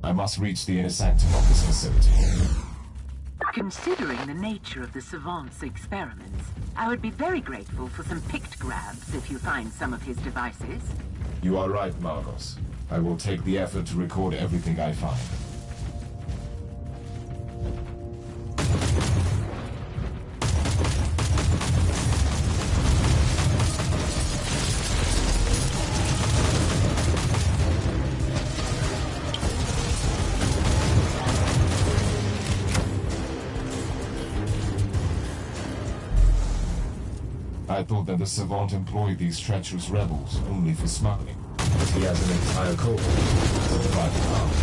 I must reach the inner sanctum of this facility. Considering the nature of the Savant's experiments, I would be very grateful for some pictographs if you find some of his devices. You are right, Margos. I will take the effort to record everything I find. I thought that the Savant employed these treacherous rebels only for smuggling. But he has an entire cohort of private army.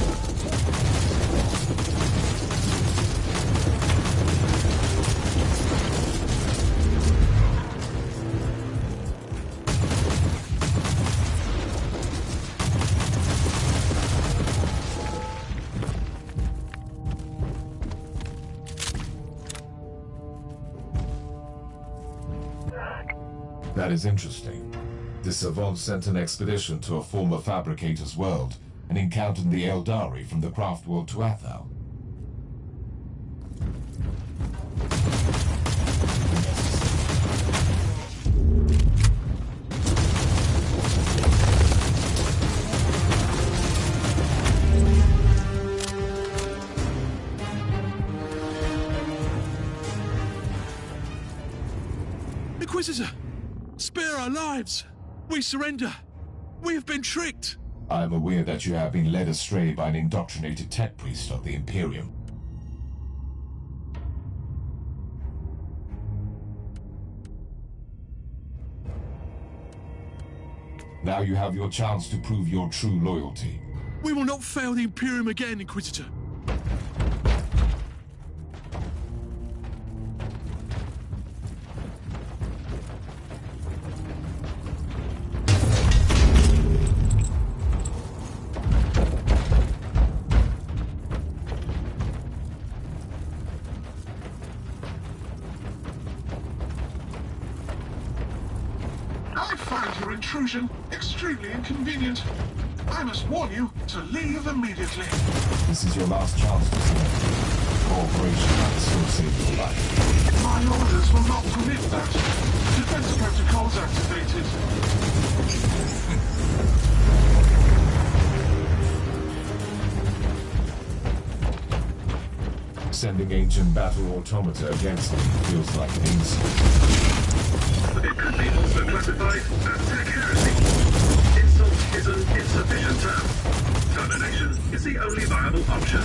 That is interesting. The Savant sent an expedition to a former fabricator's world and encountered the Eldari from the craft world to Athal. Inquisitor! Spare our lives! We surrender! We have been tricked! I am aware that you have been led astray by an indoctrinated tech priest of the Imperium. Now you have your chance to prove your true loyalty. We will not fail the Imperium again, Inquisitor. Intrusion extremely inconvenient. I must warn you to leave immediately. This is your last chance to surrender. Cooperation might still save your life. My orders will not permit that. Defense protocols activated. Sending ancient battle automata against me feels like an insult. It could be also classified as tech heresy. Insult is an insufficient term. Termination is the only viable option.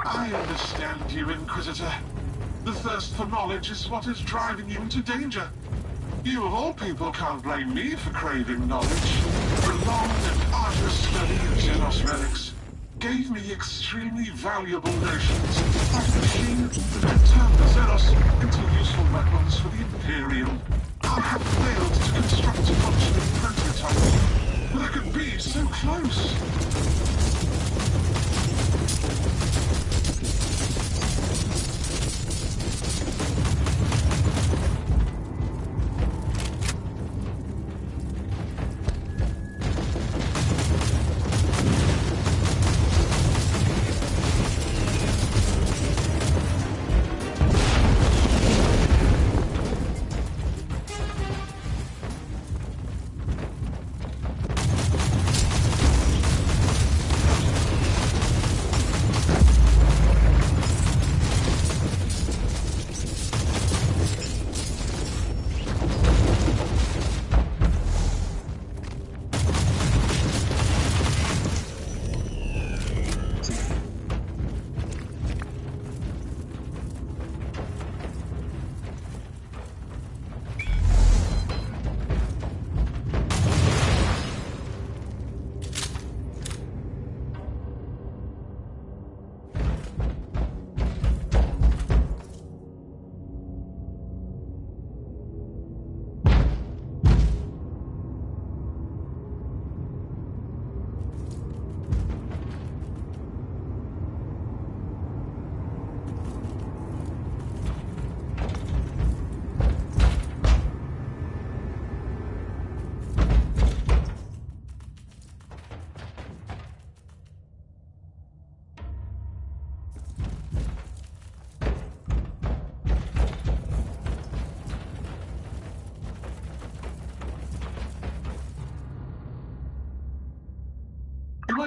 I understand you, Inquisitor. The thirst for knowledge is what is driving you into danger. You of all people can't blame me for craving knowledge. The long and arduous study of Xenos relics gave me extremely valuable notions like a machine that could turn the Xenos into useful weapons for the Imperium. I have failed to construct a functioning prototype, but I could be so close.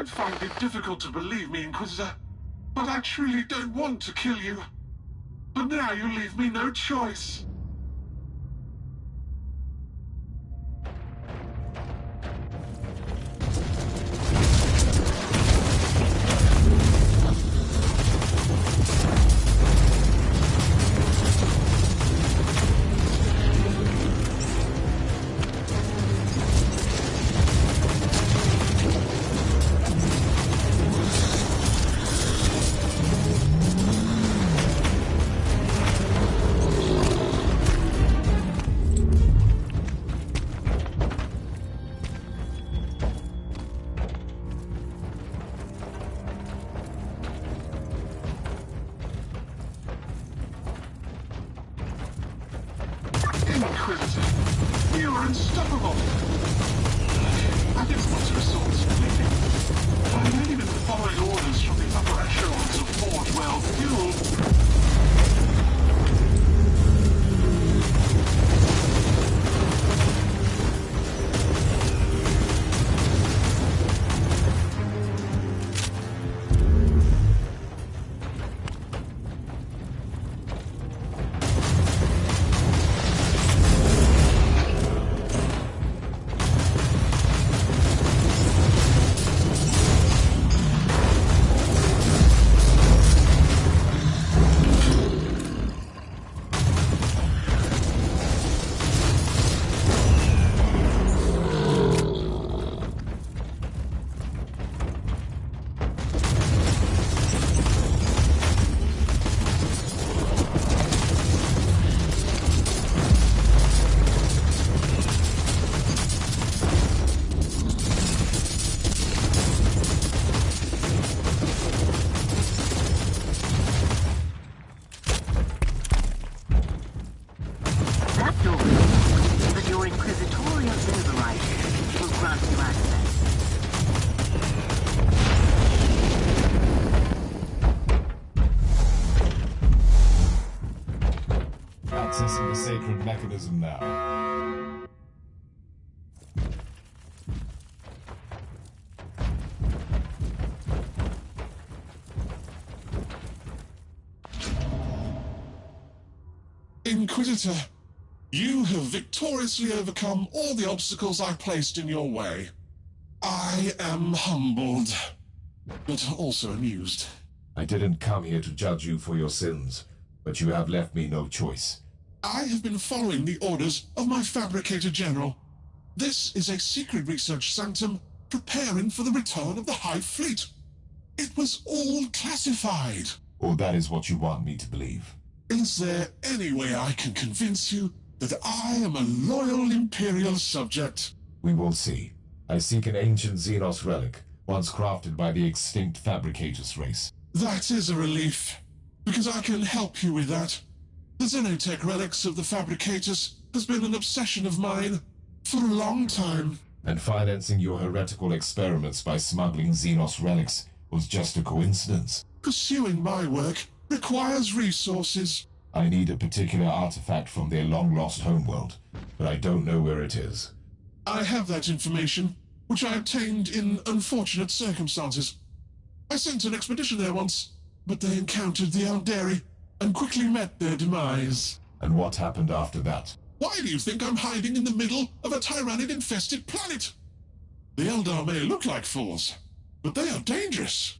might find it difficult to believe me, Inquisitor, but I truly don't want to kill you. But now you leave me no choice. Inquisitor, you are unstoppable. I didn't want to resort to bleeding. I've only been following orders from the upper echelons of Forge World Fuel. But your Inquisitorial override will grant you access. Accessing the sacred mechanism now. Inquisitor, you have victoriously overcome all the obstacles I placed in your way. I am humbled, but also amused. I didn't come here to judge you for your sins, but you have left me no choice. I have been following the orders of my Fabricator General. This is a secret research sanctum preparing for the return of the High Fleet. It was all classified. Or that is what you want me to believe. Is there any way I can convince you that I am a loyal Imperial subject? We will see. I seek an ancient Xenos relic, once crafted by the extinct Fabricators race. That is a relief, because I can help you with that. The Xenotech relics of the Fabricators has been an obsession of mine for a long time. And financing your heretical experiments by smuggling Xenos relics was just a coincidence. Pursuing my work requires resources. I need a particular artifact from their long-lost homeworld, but I don't know where it is. I have that information, which I obtained in unfortunate circumstances. I sent an expedition there once, but they encountered the Eldari and quickly met their demise. And what happened after that? Why do you think I'm hiding in the middle of a tyrannid-infested planet? The Eldar may look like fools, but they are dangerous.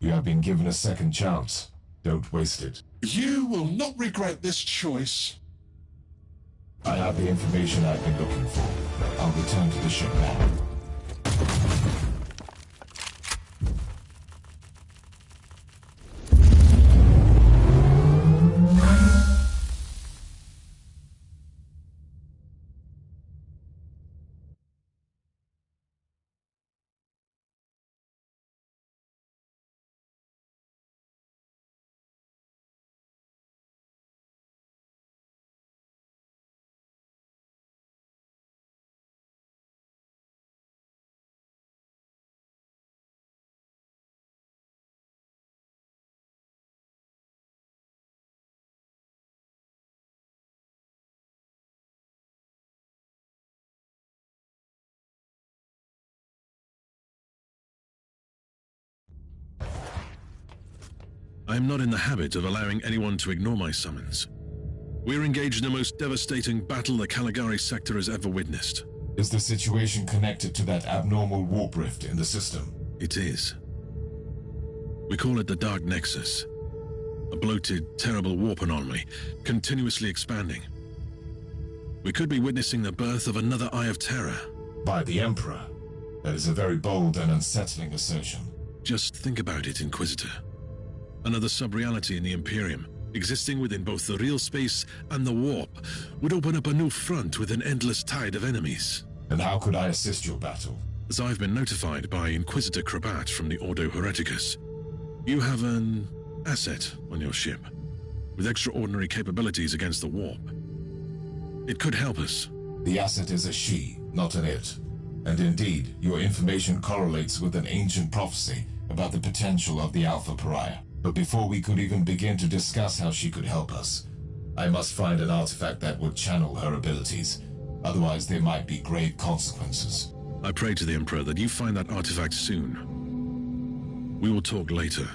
You have been given a second chance. Don't waste it. You will not regret this choice. I have the information I've been looking for. I'll return to the ship now. I am not in the habit of allowing anyone to ignore my summons. We're engaged in the most devastating battle the Caligari sector has ever witnessed. Is the situation connected to that abnormal warp rift in the system? It is. We call it the Dark Nexus. A bloated, terrible warp anomaly, continuously expanding. We could be witnessing the birth of another Eye of Terror. By the Emperor? That is a very bold and unsettling assertion. Just think about it, Inquisitor. Another sub-reality in the Imperium, existing within both the real space and the warp, would open up a new front with an endless tide of enemies. And how could I assist your battle? As I've been notified by Inquisitor Krabat from the Ordo Hereticus, you have an asset on your ship, with extraordinary capabilities against the warp. It could help us. The asset is a she, not an it. And indeed, your information correlates with an ancient prophecy about the potential of the Alpha Pariah. But before we could even begin to discuss how she could help us, I must find an artifact that would channel her abilities. Otherwise, there might be grave consequences. I pray to the Emperor that you find that artifact soon. We will talk later.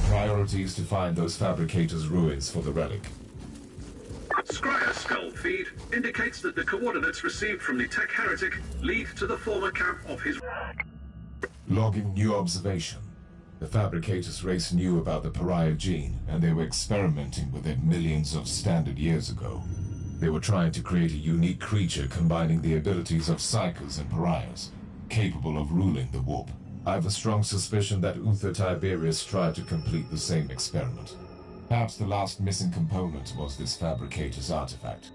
Priority is to find those fabricators' ruins for the relic. Scryer's skull feed indicates that the coordinates received from the tech heretic lead to the former camp of his... Logging new observation. The fabricators race knew about the pariah gene, and they were experimenting with it millions of standard years ago. They were trying to create a unique creature combining the abilities of psychers and pariahs, capable of ruling the warp. I have a strong suspicion that Uther Tiberius tried to complete the same experiment. Perhaps the last missing component was this fabricator's artifact.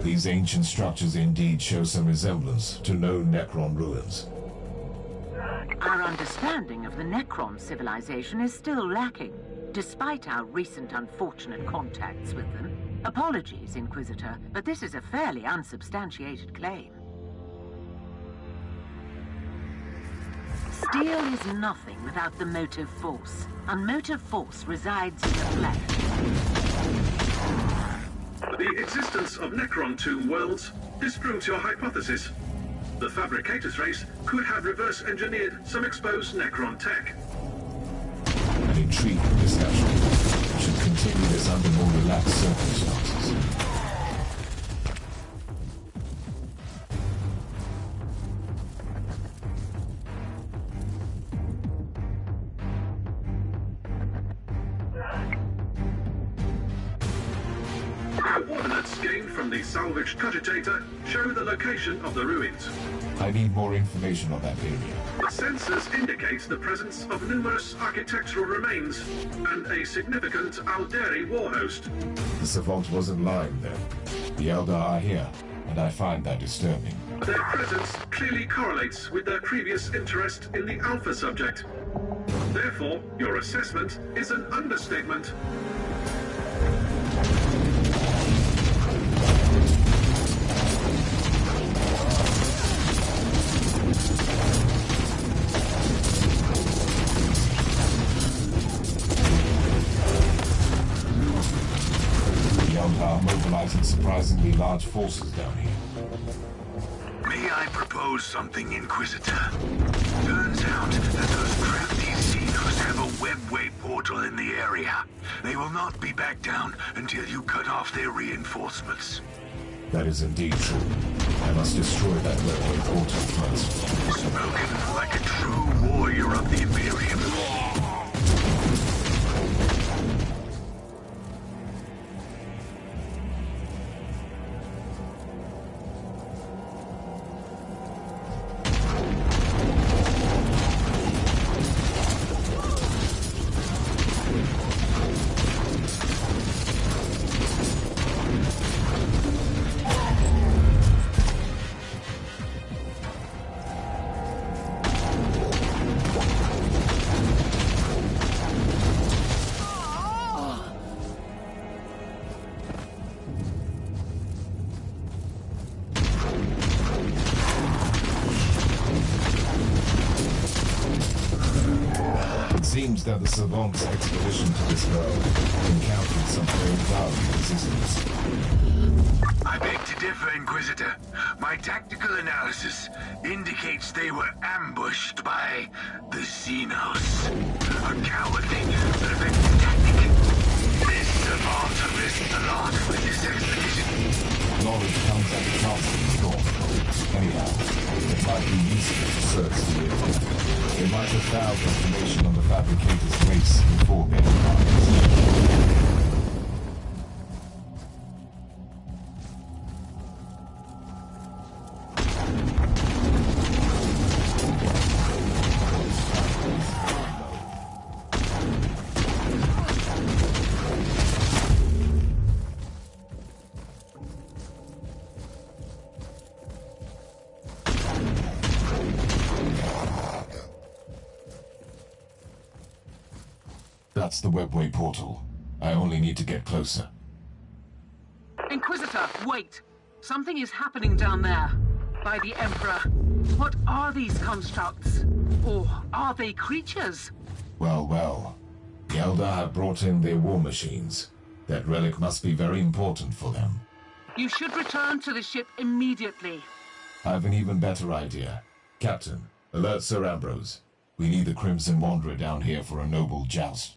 These ancient structures indeed show some resemblance to known Necron ruins. Our understanding of the Necron civilization is still lacking, despite our recent unfortunate contacts with them. Apologies, Inquisitor, but this is a fairly unsubstantiated claim. Steel is nothing without the motive force, and motive force resides in the flesh. The existence of Necron tomb worlds disproves your hypothesis. The Fabricators race could have reverse-engineered some exposed Necron tech. An intriguing discussion. We should continue this under more relaxed circumstances. Coordinates gained from the salvaged cogitator show the location of the ruins. I need more information on that area. The sensors indicate the presence of numerous architectural remains and a significant Alderi war host. The Savant wasn't lying then. The Eldar are here, and I find that disturbing. Their presence clearly correlates with their previous interest in the Alpha subject. Therefore, your assessment is an understatement. Mobilizing surprisingly large forces down here. May I propose something, Inquisitor? Turns out that those crafty Xenos have a webway portal in the area. They will not be back down until you cut off their reinforcements. That is indeed true. I must destroy that webway portal first. Spoken like a true warrior of the Imperium. It seems that the Savant's expedition to this world encountered some very dark resistance. I beg to differ, Inquisitor. My tactical analysis indicates they were ambushed by the Xenos. A cowardly, but effective tactic. This Savant risked a lot with this expedition. Knowledge comes at a cost in storm. Anyhow, it might be useful to search the area. They might have found information on the Fabricators race before their demise. That's the webway portal. I only need to get closer. Inquisitor, wait! Something is happening down there. By the Emperor. What are these constructs? Or are they creatures? Well, well. The Eldar have brought in their war machines. That relic must be very important for them. You should return to the ship immediately. I have an even better idea. Captain, alert Sir Ambrose. We need the Crimson Wanderer down here for a noble joust.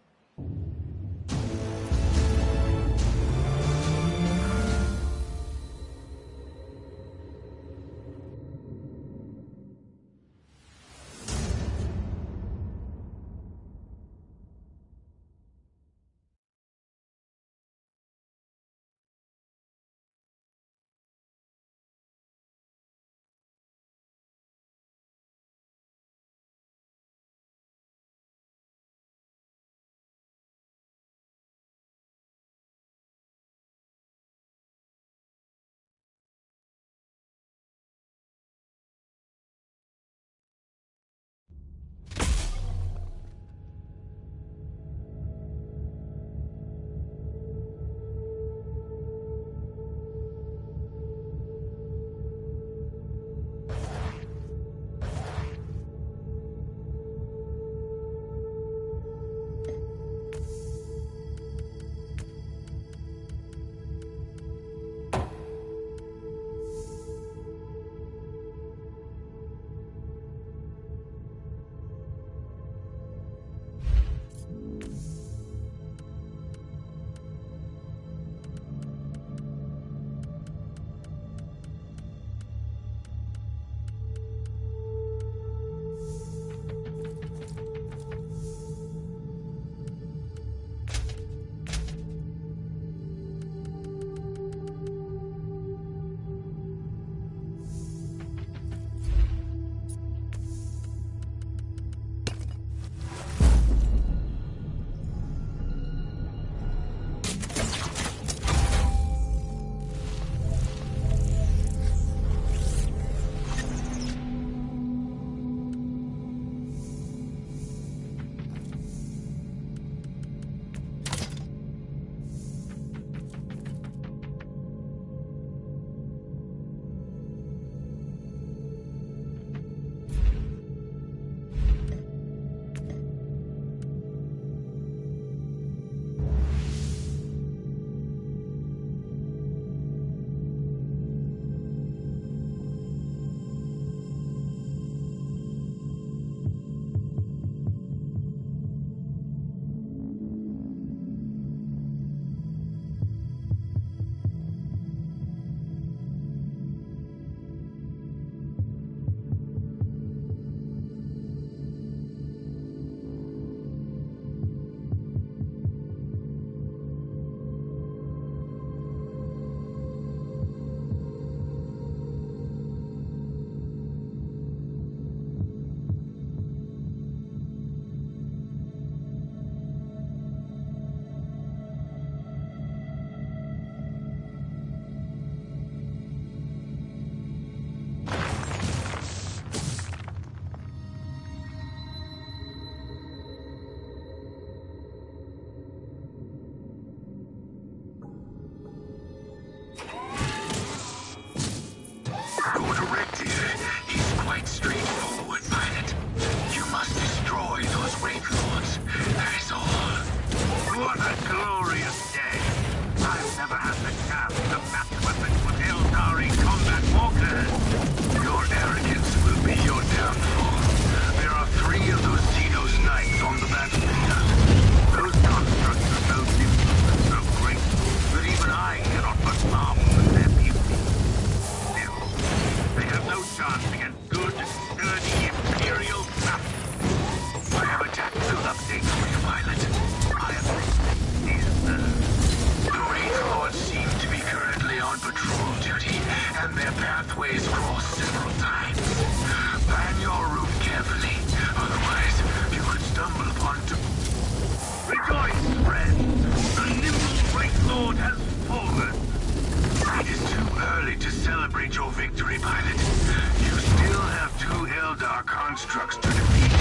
build our constructs to defeat.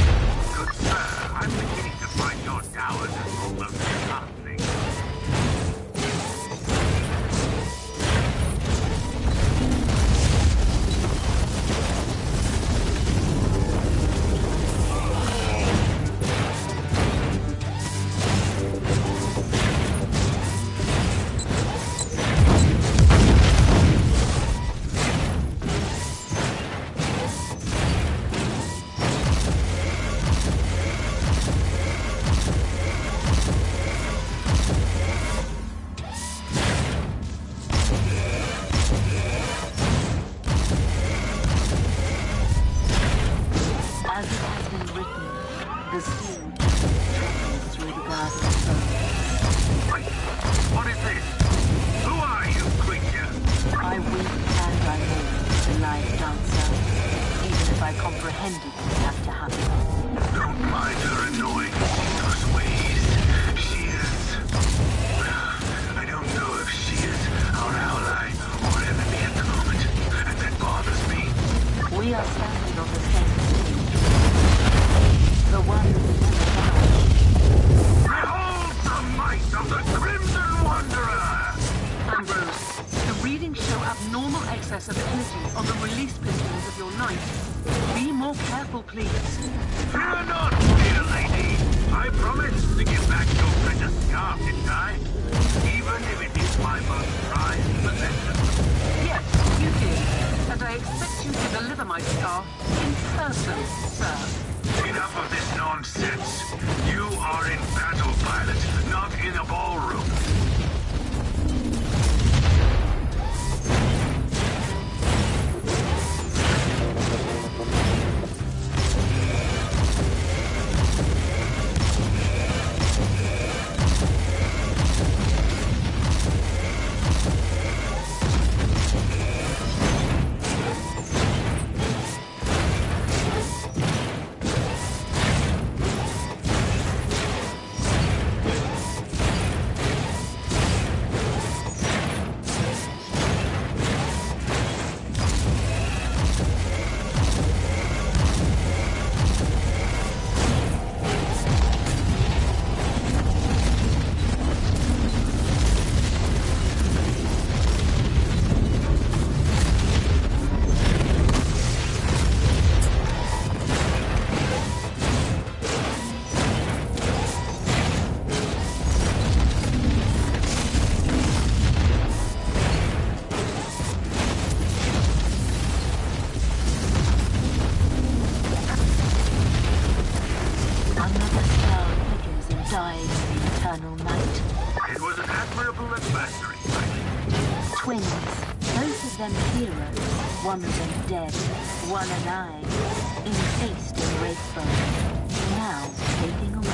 Good sir, I'm beginning to find your towers full of something. As it has been written, the steel travels through the garden of bones. Wait, what is this? Who are you, creature? I weep and I mourn the life dancer, even if I comprehended it would have to happen. Don't mind her annoying Xenos ways. She is... well, I don't know if she is our ally or enemy at the moment, and that bothers me. We are standing on the same stage. The one who never dies. Behold the might of the Crimson Wanderer! Ambrose, the readings show abnormal excess of energy on the release pistons of your knife. Be more careful, please. Fear not, dear lady. I promised to give back your precious scarf, didn't I? Even if it is my most prized possession. Yes, you did. And I expect you to deliver my scarf in person, sir. Enough of this nonsense. You are in battle, pilot, not in a ballroom. Twins, both of them heroes, one of them dead, one alive, encased in wraithbone, now fading away.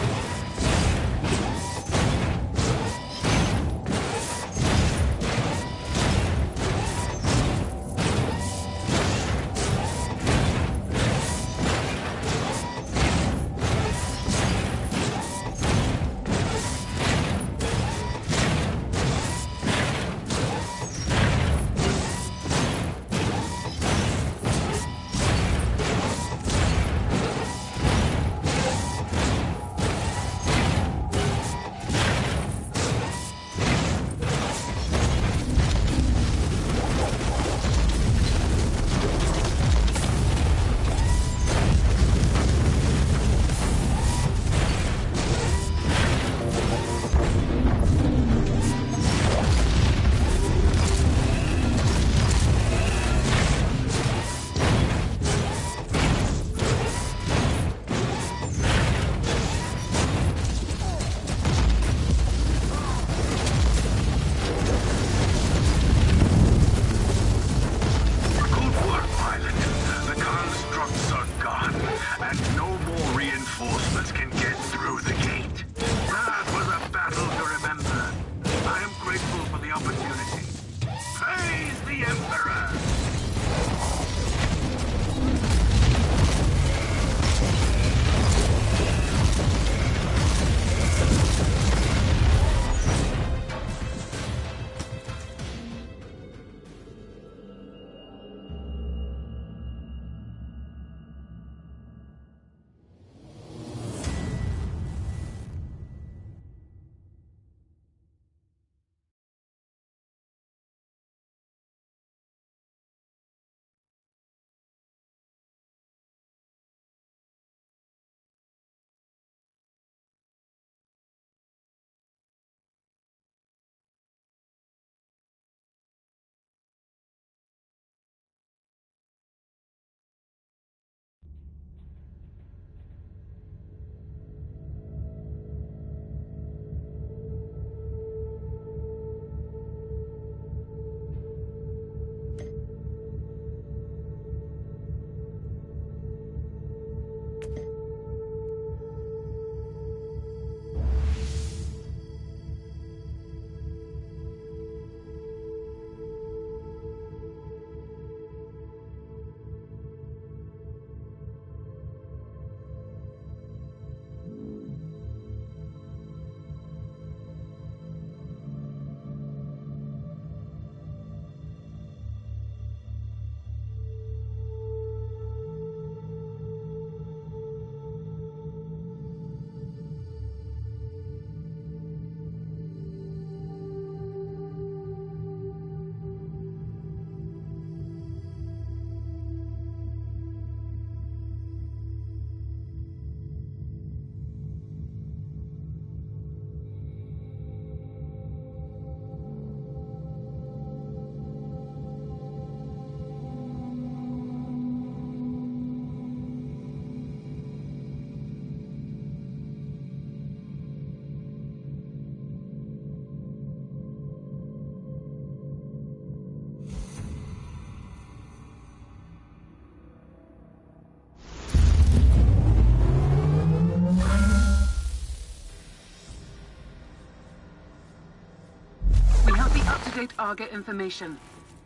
Arga information.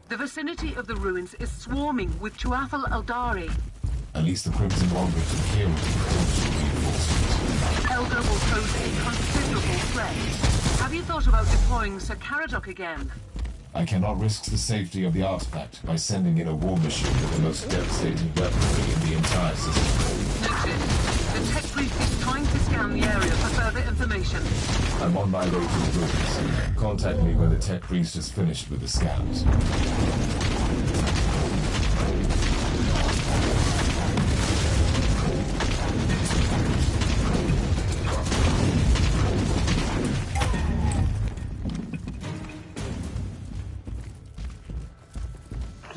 The vicinity of the ruins is swarming with Tuathal Eldari. At least the Crimson One victim here will be potential reinforcements. Elder will pose a considerable threat. Have you thought about deploying Sir Caradoc again? I cannot risk the safety of the artifact by sending in a war machine with the most devastating weaponry in the entire system. Noted. The tech priest is trying to scan the area for further information. I'm on my way to the ruins. Contact me when the tech priest is finished with the scans.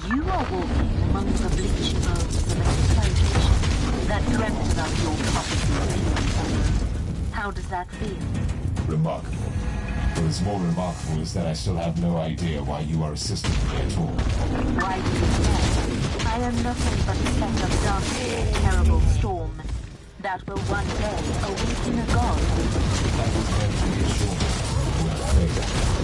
You are walking among the bleaching bones of an civilization that dreamt about your prophecy. How does that feel? Remarkable. What is more remarkable is that I still have no idea why you are assisting me at all. Why do you care? I am nothing but a speck of dust in a terrible storm that will one day awaken a god. That was meant to reassure me. You have failed.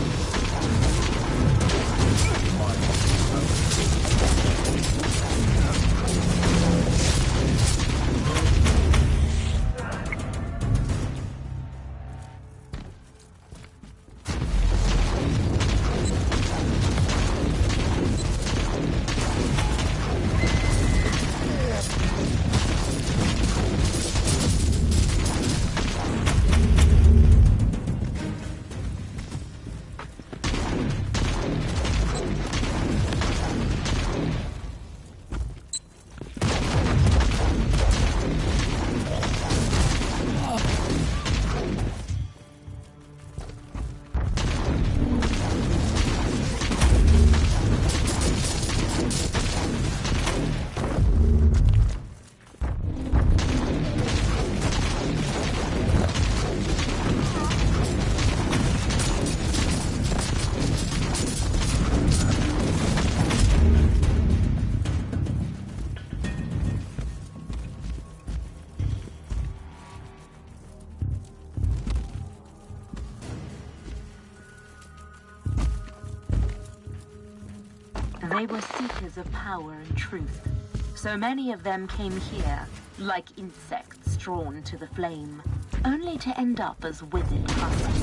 They were seekers of power and truth. So many of them came here, like insects drawn to the flame, only to end up as withered husks.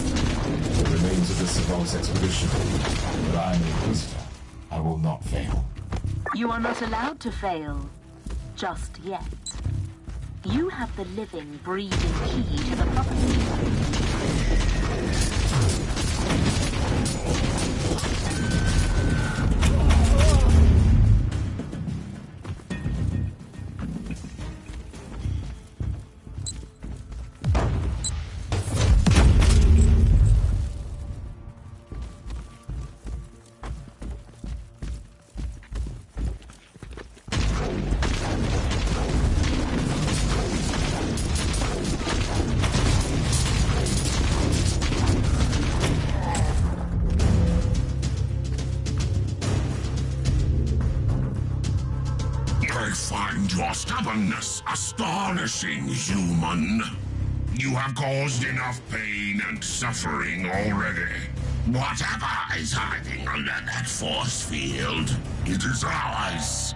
The remains of the Savant's expedition, but I am an Inquisitor. I will not fail. You are not allowed to fail. Just yet. You have the living, breathing key to the prophecy. I find your stubbornness astonishing, human. You have caused enough pain and suffering already. Whatever is hiding under that force field, it is ours.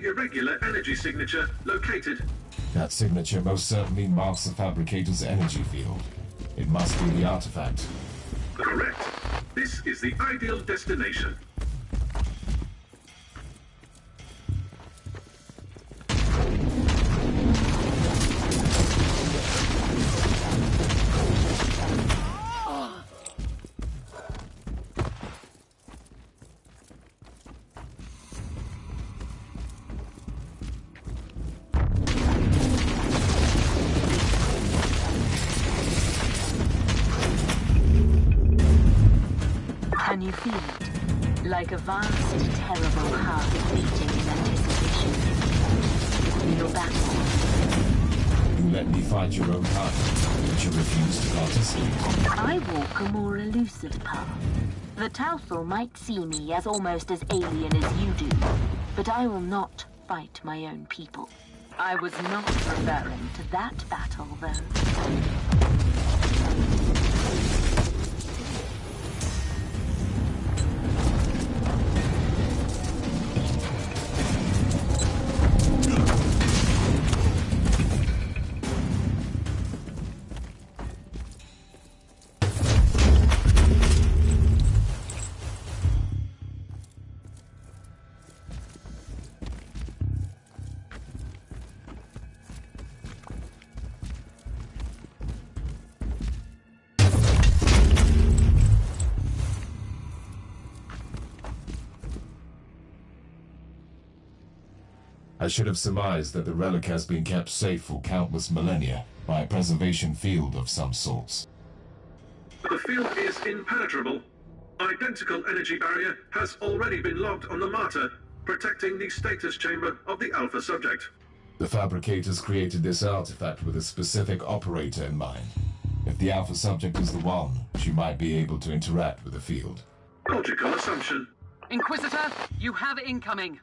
Irregular energy signature located. That signature most certainly marks the Fabricator's energy field. It must be the artifact. Correct. This is the ideal destination. Can you feel it? Like a vast, terrible heart beating in anticipation. You're back. You let me fight your own kind. but you refuse to participate. I walk a more elusive path. The Tauthal might see me as almost as alien as you do, but I will not fight my own people. I was not referring to that battle, though. I should have surmised that the relic has been kept safe for countless millennia by a preservation field of some sorts. The field is impenetrable. Identical energy barrier has already been logged on the Martyr, protecting the status chamber of the Alpha subject. The fabricators created this artifact with a specific operator in mind. If the Alpha subject is the one, she might be able to interact with the field. Logical assumption. Inquisitor, you have incoming.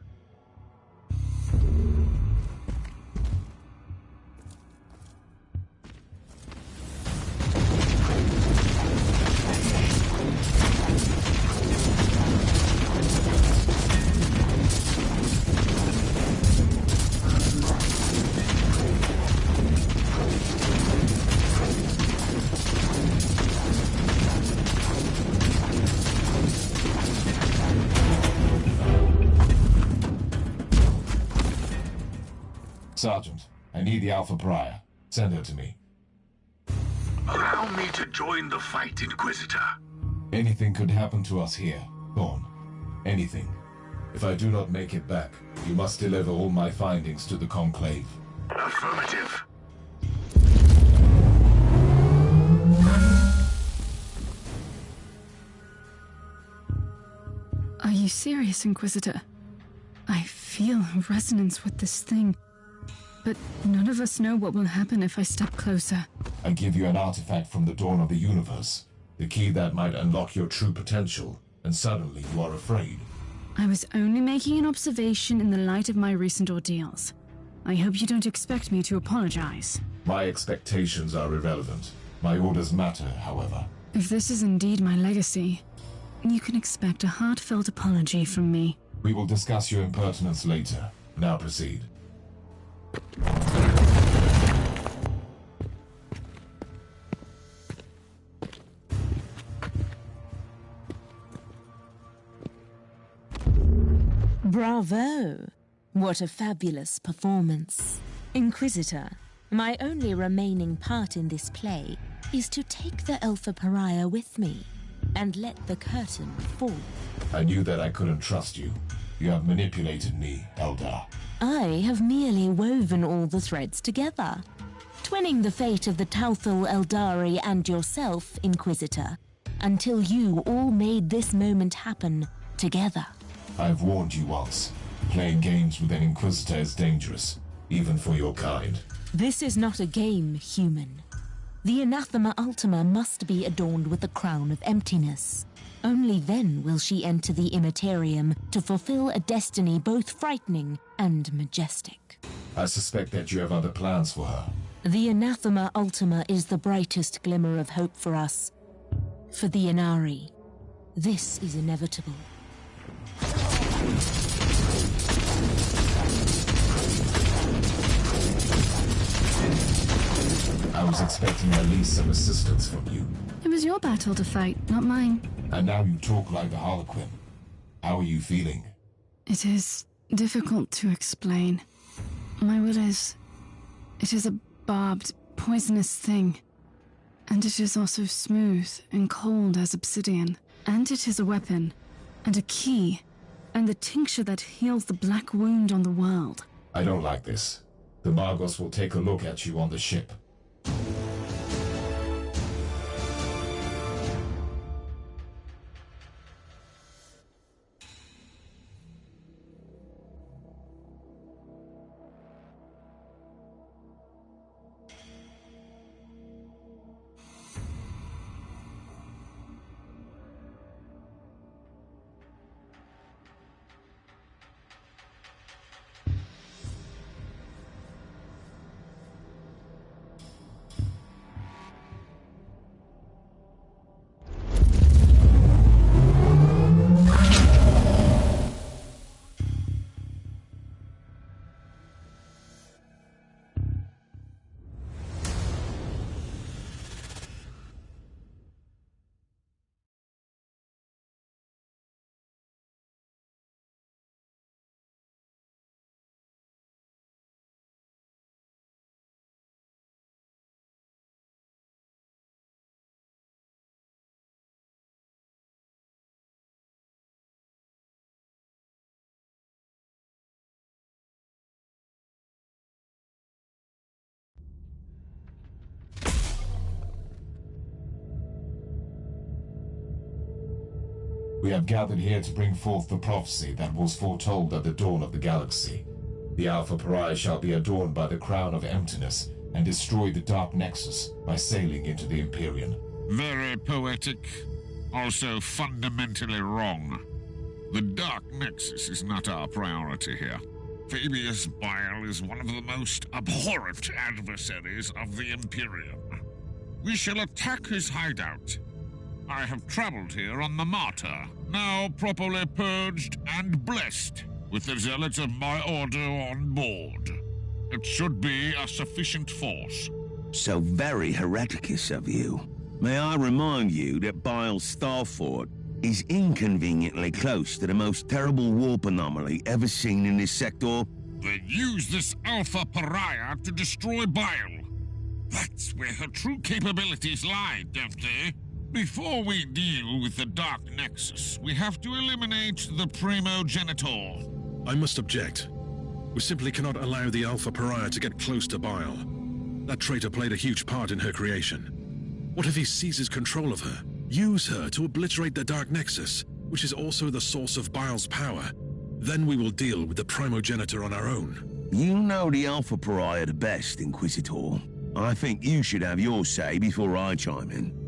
Sergeant, I need the Alpha Prior. Send her to me. Allow me to join the fight, Inquisitor. Anything could happen to us here, Thorn. Anything. If I do not make it back, you must deliver all my findings to the Conclave. Affirmative. Are you serious, Inquisitor? I feel a resonance with this thing. But none of us know what will happen if I step closer. I give you an artifact from the dawn of the universe. The key that might unlock your true potential, and suddenly you are afraid. I was only making an observation in the light of my recent ordeals. I hope you don't expect me to apologize. My expectations are irrelevant. My orders matter, however. If this is indeed my legacy, you can expect a heartfelt apology from me. We will discuss your impertinence later. Now proceed. Bravo! What a fabulous performance. Inquisitor, my only remaining part in this play is to take the Alpha Pariah with me and let the curtain fall. I knew that I couldn't trust you. You have manipulated me, Eldar. I have merely woven all the threads together, twinning the fate of the Tauthal Eldari and yourself, Inquisitor, until you all made this moment happen together. I've warned you once. Playing games with an Inquisitor is dangerous, even for your kind. This is not a game, human. The Anathema Ultima must be adorned with the crown of emptiness. Only then will she enter the Immaterium to fulfill a destiny both frightening and majestic. I suspect that you have other plans for her. The Anathema Ultima is the brightest glimmer of hope for us. For the Inari, this is inevitable. I was expecting at least some assistance from you. It was your battle to fight, not mine. And now you talk like a Harlequin. How are you feeling? It is difficult to explain. My will is... It is a barbed, poisonous thing. And it is also smooth and cold as obsidian. And it is a weapon, and a key, and the tincture that heals the black wound on the world. I don't like this. The Margos will take a look at you on the ship. We have gathered here to bring forth the prophecy that was foretold at the dawn of the galaxy. The Alpha Pariah shall be adorned by the crown of emptiness and destroy the Dark Nexus by sailing into the Empyrean. Very poetic, also fundamentally wrong. The Dark Nexus is not our priority here. Fabius Bile is one of the most abhorrent adversaries of the Empyrean. We shall attack his hideout. I have traveled here on the Martyr, now properly purged and blessed, with the zealots of my order on board. It should be a sufficient force. So very hereticous of you. May I remind you that Bile's Starfort is inconveniently close to the most terrible warp anomaly ever seen in this sector? They use this Alpha Pariah to destroy Bile. That's where her true capabilities lie, don't they? Before we deal with the Dark Nexus, we have to eliminate the Primogenitor. I must object. We simply cannot allow the Alpha Pariah to get close to Bile. That traitor played a huge part in her creation. What if he seizes control of her? Use her to obliterate the Dark Nexus, which is also the source of Bile's power. Then we will deal with the Primogenitor on our own. You know the Alpha Pariah the best, Inquisitor. I think you should have your say before I chime in.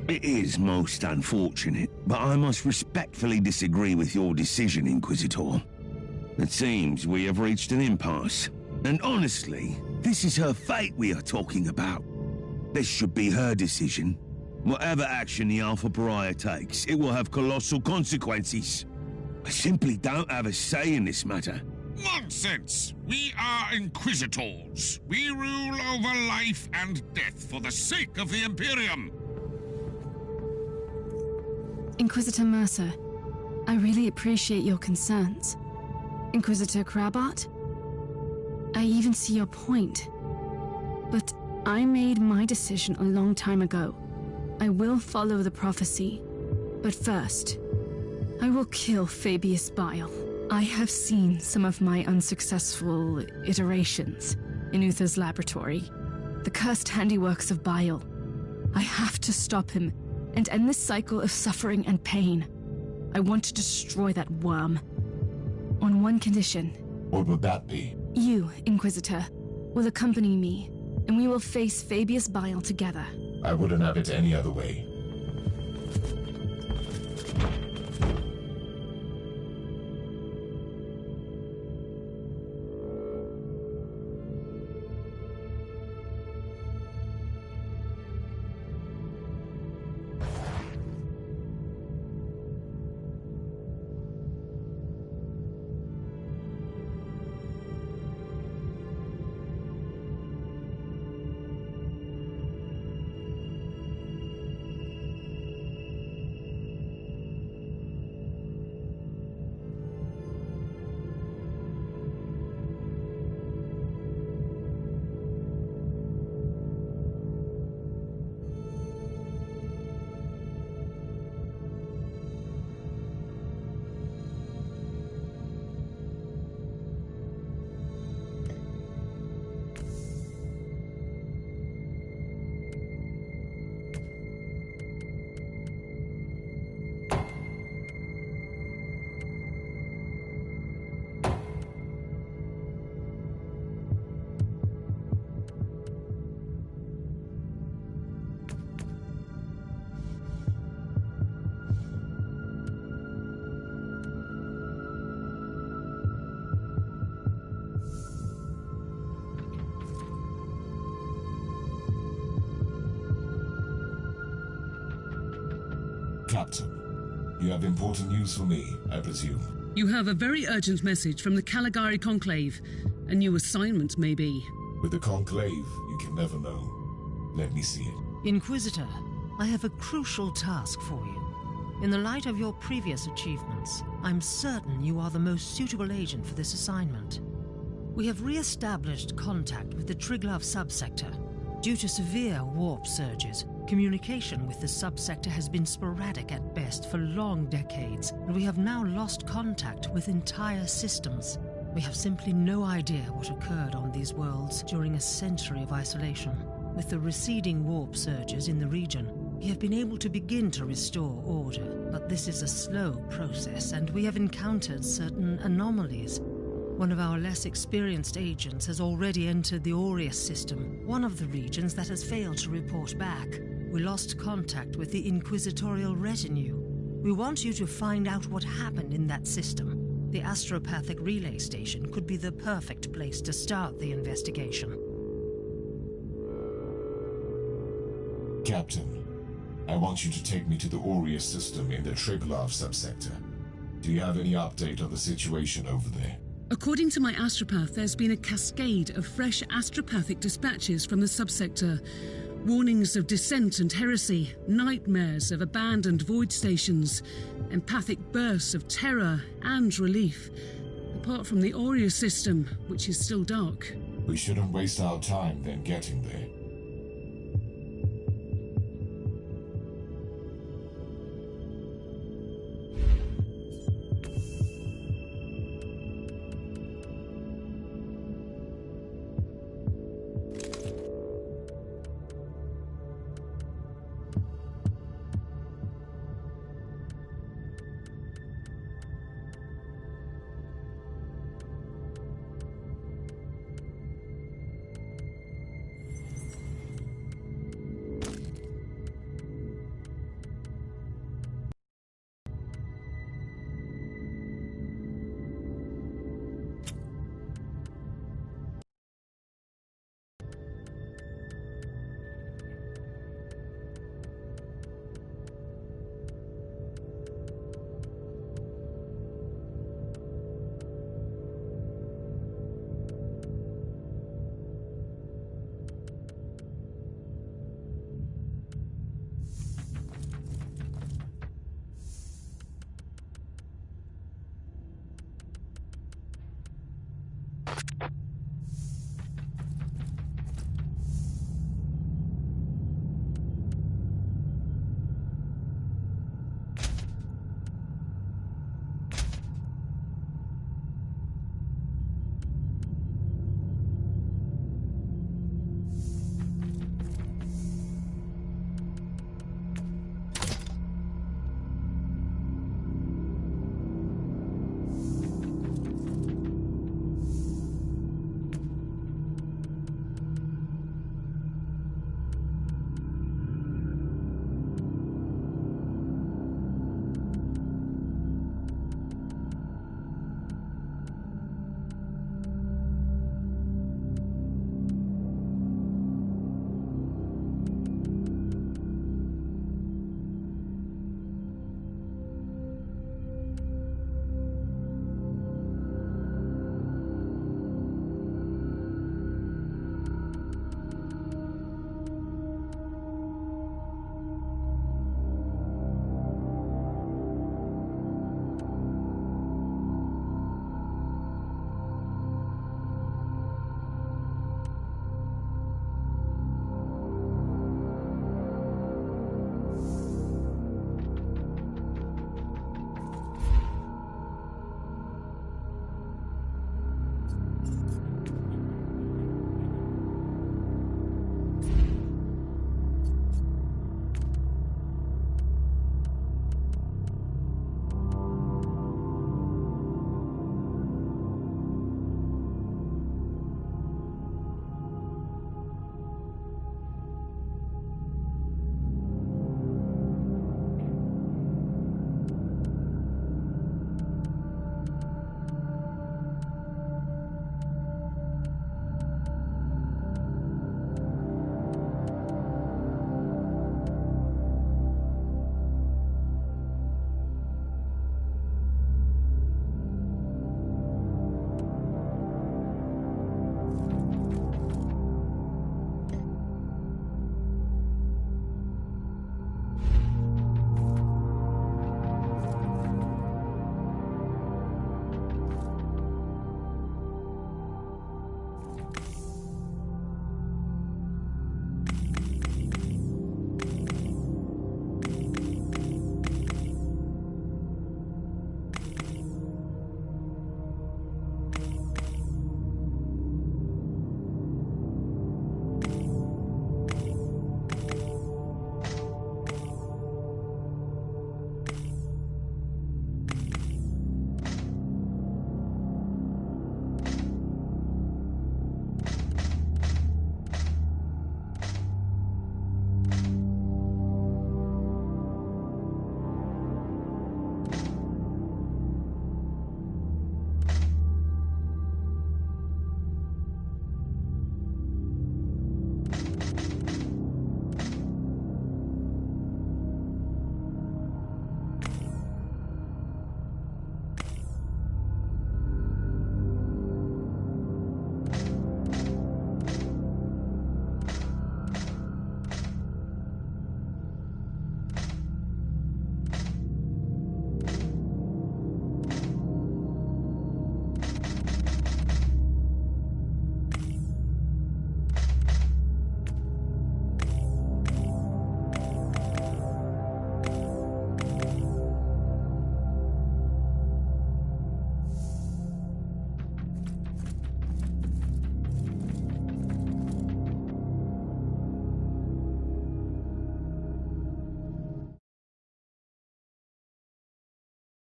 It is most unfortunate, but I must respectfully disagree with your decision, Inquisitor. It seems we have reached an impasse. And honestly, this is her fate we are talking about. This should be her decision. Whatever action the Alpha Pariah takes, it will have colossal consequences. I simply don't have a say in this matter. Nonsense! We are Inquisitors. We rule over life and death for the sake of the Imperium. Inquisitor Mercer, I really appreciate your concerns. Inquisitor Crabart, I even see your point. But I made my decision a long time ago. I will follow the prophecy. But first, I will kill Fabius Bile. I have seen some of my unsuccessful iterations in Uther's laboratory. The cursed handiworks of Bile. I have to stop him and end this cycle of suffering and pain. I want to destroy that worm. On one condition. What would that be? You, Inquisitor, will accompany me, and we will face Fabius Bile together. I wouldn't have it any other way. Captain, you have important news for me, I presume. You have a very urgent message from the Caligari Conclave. A new assignment, maybe. With the Conclave, you can never know. Let me see it. Inquisitor, I have a crucial task for you. In the light of your previous achievements, I'm certain you are the most suitable agent for this assignment. We have re-established contact with the Triglav subsector. Due to severe warp surges, communication with the subsector has been sporadic at best for long decades, and we have now lost contact with entire systems. We have simply no idea what occurred on these worlds during a century of isolation. With the receding warp surges in the region, we have been able to begin to restore order, but this is a slow process, and we have encountered certain anomalies. One of our less experienced agents has already entered the Aureus system, one of the regions that has failed to report back. We lost contact with the Inquisitorial retinue. We want you to find out what happened in that system. The astropathic relay station could be the perfect place to start the investigation. Captain, I want you to take me to the Aureus system in the Triglav subsector. Do you have any update on the situation over there? According to my astropath, there's been a cascade of fresh astropathic dispatches from the subsector. Warnings of dissent and heresy, nightmares of abandoned void stations, empathic bursts of terror and relief. Apart from the Aureus system, which is still dark. We shouldn't waste our time then getting there.